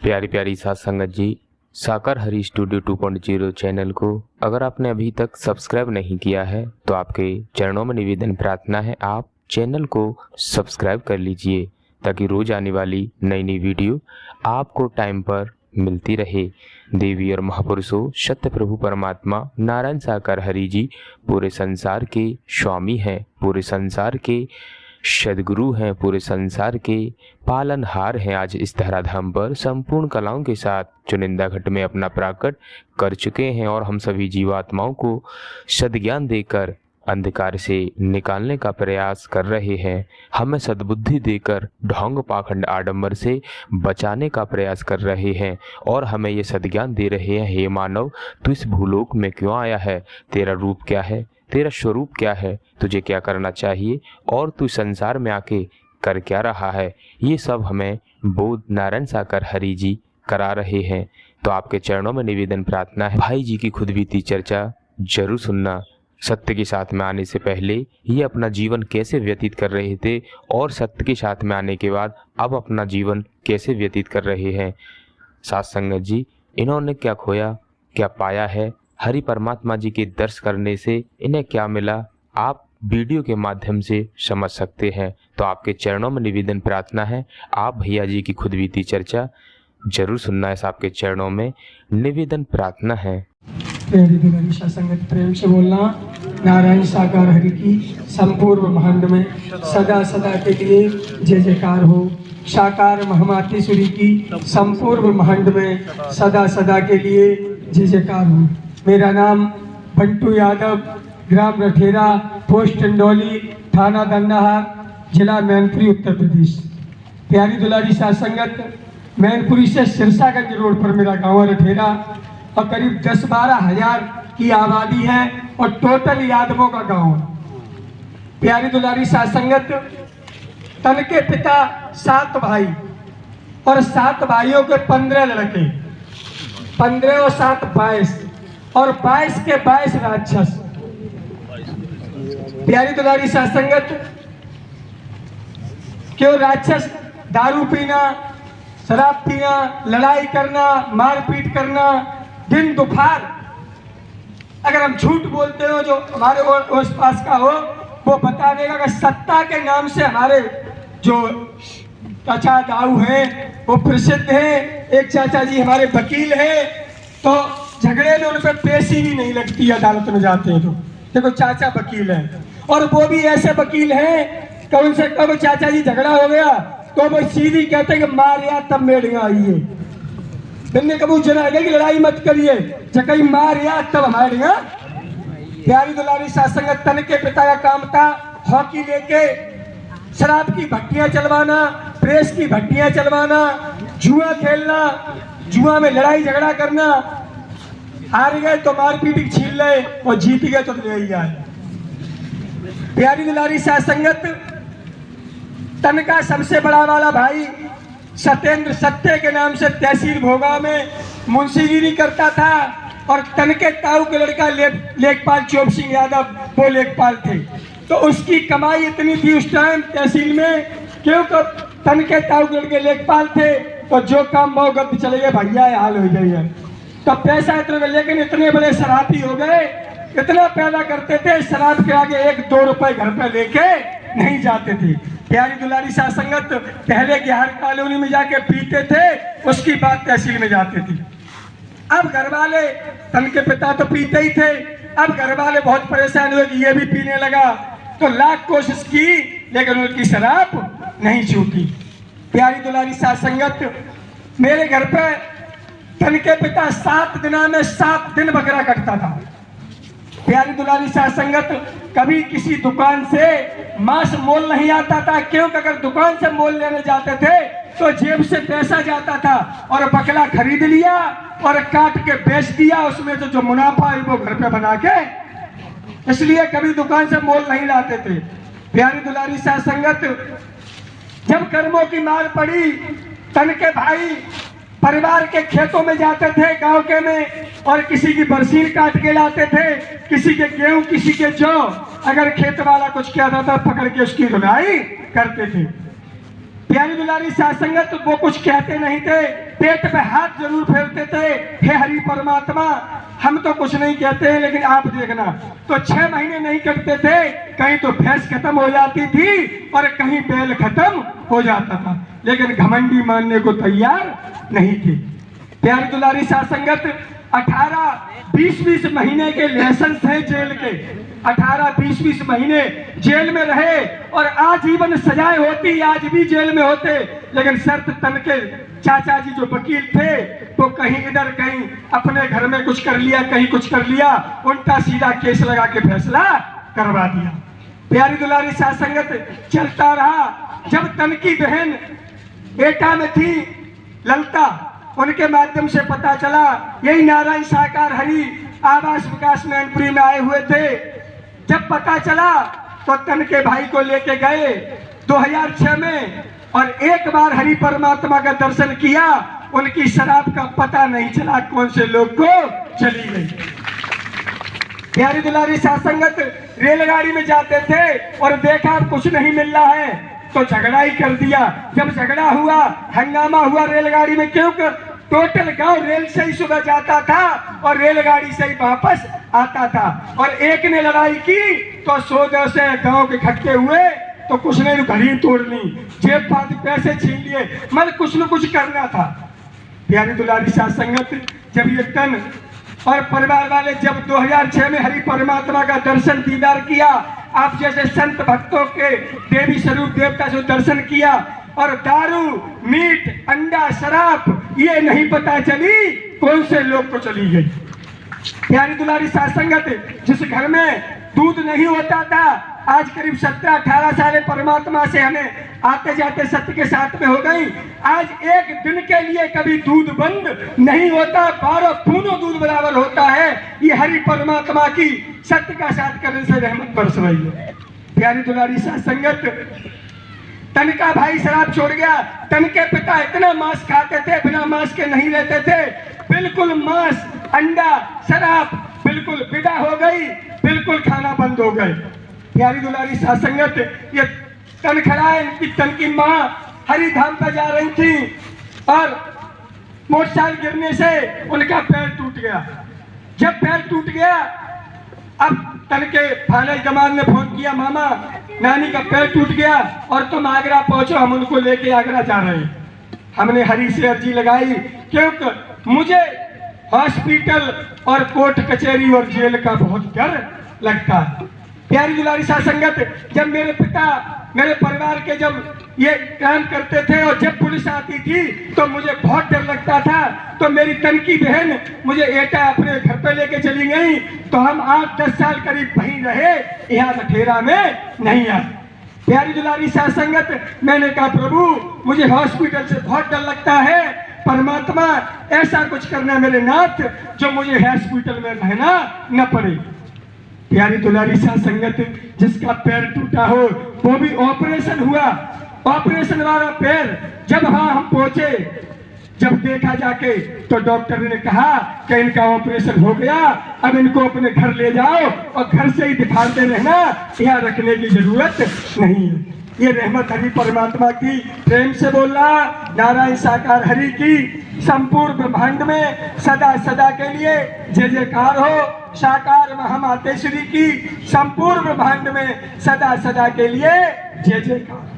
प्यारी प्यारी साथ संगत जी, साकार हरी स्टूडियो 2.0 चैनल को अगर आपने अभी तक सब्सक्राइब नहीं किया है तो आपके चरणों में निवेदन प्रार्थना है आप चैनल को सब्सक्राइब कर लीजिए ताकि रोज आने वाली नई नई वीडियो आपको टाइम पर मिलती रहे। देवी और महापुरुषों सत्य प्रभु परमात्मा नारायण साकार हरि जी पूरे संसार के स्वामी हैं, पूरे संसार के सदगुरु हैं, पूरे संसार के पालनहार हैं। आज इस धराधाम पर संपूर्ण कलाओं के साथ चुनिंदा घट में अपना प्राकट कर चुके हैं और हम सभी जीवात्माओं को सद्ज्ञान देकर अंधकार से निकालने का प्रयास कर रहे हैं। हमें सद्बुद्धि देकर ढोंग पाखंड आडंबर से बचाने का प्रयास कर रहे हैं और हमें ये सद्ज्ञान दे रहे हैं, हे मानव तू इस भूलोक में क्यों आया है, तेरा रूप क्या है, तेरा स्वरूप क्या है, तुझे क्या करना चाहिए और तू संसार में आके कर क्या रहा है। ये सब हमें बोध नारायण साकार हरि जी करा रहे हैं। तो आपके चरणों में निवेदन प्रार्थना है, भाई जी की खुद बीती चर्चा जरूर सुनना। सत्य के साथ में आने से पहले ये अपना जीवन कैसे व्यतीत कर रहे थे और सत्य के साथ में आने के बाद अब अपना जीवन कैसे व्यतीत कर रहे हैं। साथ संगत जी, इन्होंने क्या खोया क्या पाया है, हरि परमात्मा जी के दर्श करने से इन्हें क्या मिला, आप वीडियो के माध्यम से समझ सकते हैं। तो आपके चरणों में निवेदन प्रार्थना है आप भैया जी की खुद बीती चर्चा जरूर सुनना। ऐसा आपके चरणों में निवेदन प्रार्थना है। प्यारी दुलारी संगत प्रेम से बोलना। नारायण साकार हरि की संपूर्ण ब्रह्मांड में सदा सदा के लिए जय जयकार हो। साकार महामातेश्वरी की संपूर्ण ब्रह्मांड में सदा सदा के लिए जय जयकार हो। मेरा नाम बंटू यादव, ग्राम रठेरा, पोस्ट टंडौली, थाना दंडाहार, जिला मैनपुरी, उत्तर प्रदेश। प्यारी दुलारी संगत, मैनपुरी से सिरसागंज रोड पर मेरा गाँव है रठेरा और करीब 10-12 हजार की आबादी है और टोटल यादवों का गांव है। प्यारी दुलारी संगत, तन के पिता 7 भाई और 7 भाइयों के 15 लड़के, 15 और 7 22 और 22 के 22 राक्षस। प्यारी दुलारी संगत, क्यों राक्षस दारू पीना, शराब पीना, लड़ाई करना, मारपीट करना, दिन दोपहर अगर हम झूठ बोलते हो जो हमारे उस पास का हो वो बता देगा कि सत्ता के नाम से हमारे जो चाचा दाऊ हैं वो प्रसिद्ध हैं। एक चाचा जी हमारे वकील हैं, तो झगड़े में उन पर पेशी भी नहीं लगती, अदालत में जाते हैं तो देखो चाचा वकील हैं और वो भी ऐसे वकील हैं कि उनसे कब चाचा जी झगड़ा हो गया तो वो सीधी कहते हैं कि मारिया तब मेड़िया आइए, इनने कबू जनागे की लड़ाई मत करिए, जकई मारिया तब हमारे यहाँ। प्यारी दुलारी संगत, तन के पिता का काम था हॉकी लेके शराब की भट्टियां चलवाना, प्रेस की भट्टियां चलवाना, जुआ खेलना, जुआ में लड़ाई झगड़ा करना, हार गए तो मारपीट छीन ले और जीत गए तो ले ही आए। प्यारी दुलारी संगत, तन का सबसे बड़ा वाला भाई सत्येंद्र सत्य के नाम से तहसील भोगा में मुंशीगिरी करता था और तन के ताऊ के लड़का लेखपाल चोप सिंह यादव वो लेखपाल थे। तो उसकी कमाई इतनी थी उस टाइम तहसील में, क्योंकि तन के ताऊ के लड़के लेखपाल थे तो जो काम बहुत गलत चले गए भैया हाल हो गई है। तो पैसा इतना, लेकिन इतने बड़े शराबी हो गए, इतना पैदा करते थे शराब के आगे 1-2 रुपए घर पे लेके नहीं जाते थे। प्यारी दुलारी संगत, पहले की हर कॉलोनी में जाके पीते थे, उसकी बात तहसील में जाते थे। अब घर वाले, तन के पिता तो पीते ही थे, अब घर वाले बहुत परेशान हुए कि ये भी पीने लगा, तो लाख कोशिश की लेकिन उनकी शराब नहीं छूटी। प्यारी दुलारी संगत, मेरे घर पे तन के पिता 7 दिना में 7 दिन बकरा कटता था। प्यारी दुलारी संगत, कभी किसी दुकान से मांस मोल नहीं आता था, क्योंकि अगर दुकान से मोल लेने जाते थे तो जेब से पैसा जाता था और बकला खरीद लिया और काट के बेच दिया, उसमें से जो मुनाफा है वो घर पे बना के, इसलिए कभी दुकान से मोल नहीं लाते थे। प्यारी दुलारी संगत, जब कर्मों की मार पड़ी, तन के भाई परिवार के खेतों में जाते थे गांव के में और किसी की बरसीन काट के लाते थे, किसी के गेहूं, किसी के जौ, अगर खेत वाला कुछ कहता था पकड़ के उसकी धुलाई करते थे। प्यारी दुलारी संगत, वो कुछ कहते नहीं थे, पेट पे हाथ जरूर फेरते थे, हे हरि परमात्मा हम तो कुछ नहीं कहते हैं लेकिन आप देखना। तो 6 महीने नहीं कटते थे, कहीं तो भैंस खत्म हो जाती थी और कहीं बैल खत्म हो जाता था, लेकिन घमंडी मानने को तैयार नहीं थे। प्यारी दुलारी साध संगत 18-20 महीने के लाइसेंस है जेल के, 18-20 महीने जेल में रहे और आजीवन सजाएं होती, आज भी जेल में होते, लेकिन शर्त तन के चाचा जी जो वकील थे तो कहीं इधर कहीं अपने घर में कुछ कर लिया, कहीं कुछ कर लिया, उल्टा सीधा केस लगा के फैसला करवा दिया। प्यारी दुलारी साध संगत चलता रहा। जब तन की बहन एटा में थी ललता, उनके माध्यम से पता चला यही नारायण साकार हरि आवास विकास मैनपुरी में आए हुए थे। जब पता चला तो तन के भाई को लेके गए 2006 में और एक बार हरि परमात्मा का दर्शन किया, उनकी शराब का पता नहीं चला कौन से लोग को चली गई। प्यारी दुलारी साध संगत रेलगाड़ी में जाते थे और देखा कुछ नहीं मिल रहा है तो झगड़ा ही कर दिया। जब झगड़ा हुआ, हंगामा हुआ रेलगाड़ी में, क्योंकि टोटल गांव रेल से ही सुबह जाता था और रेलगाड़ी से ही वापस आता था, और एक ने लड़ाई की तो 100 से गांव के इकट्ठे हुए तो कुछ नहीं घड़ी तोड़ ली, जेब फाड़ पैसे छीन लिए, मतलब कुछ न कुछ करना था। प्यारी दुलारी साध संगत जब ये तन और परिवार वाले जब 2006 में हरि परमात्मा का दर्शन दीदार किया, आप जैसे संत भक्तों के देवी स्वरूप देवता से दर्शन किया, और दारू मीट अंडा शराब ये नहीं पता चली कौन से लोग को चली गई। प्यारी दुलारी साध संगत जिस घर में दूध नहीं होता था, आज करीब 17-18 साल परमात्मा से हमें आते जाते सत्य के साथ में हो गई। आज एक दिन के लिए कभी दूध बंद नहीं होता, 12 पूनों दूध बराबर होता है। ये हरि परमात्मा की सत्य का साथ करने से रहमत बरस रही है। प्यारी दुलारी साध संगत तन का भाई शराब छोड़ गया, तन के पिता इतना मांस खाते थे, बिना मांस के नहीं रहते थे, बिल्कुल मांस अंडा शराब बिल्कुल विदा हो गई, बिल्कुल खाना बंद हो गए। प्यारी दुलारी साध संगत ये तन खड़ा है, इनकी तन की माँ हरिधाम पर जा रही थी और मोटरसाइकिल गिरने से उनका पैर टूट गया। जब पैर टूट गया, अब तन के फानल जमाल ने फोन किया, मामा नानी का पैर टूट गया और तुम आगरा पहुंचो, हम उनको लेके आगरा जा रहे हैं। हमने हरी से अर्जी लगाई क्योंकि मुझे हॉस्पिटल और कोर्ट कचहरी और जेल का बहुत डर लगता है। प्यारी दुलारी साध संगत जब मेरे पिता मेरे परिवार के जब ये काम करते थे और जब पुलिस आती थी तो मुझे बहुत डर लगता था, तो मेरी तन की बहन मुझे एटा अपने घर पे लेके चली गई, तो हम 8-10 साल करीब वहीं रहे, यहाँ बठेरा में नहीं आए। प्यारी दुलारी साध संगत मैंने कहा प्रभु मुझे हॉस्पिटल से बहुत डर लगता है, परमात्मा ऐसा कुछ करना मेरे नाथ जो मुझे हॉस्पिटल में रहना न पड़े। प्यारी दुलारी साध संगत जिसका पैर टूटा हो वो भी ऑपरेशन हुआ, ऑपरेशन वाला पैर जब वहां हम पहुंचे, जब देखा जाके तो डॉक्टर ने कहा कि इनका ऑपरेशन हो गया, अब इनको अपने घर ले जाओ और घर से ही दिखाते रहना, यहाँ रखने की जरूरत नहीं है। ये रहमत हरि परमात्मा की, प्रेम से बोलना नारायण साकार हरि की संपूर्ण ब्रह्मांड में सदा सदा के लिए जय जयकार हो। साकार महामातेश्वरी की संपूर्ण ब्रह्मांड में सदा सदा के लिए जय जयकार।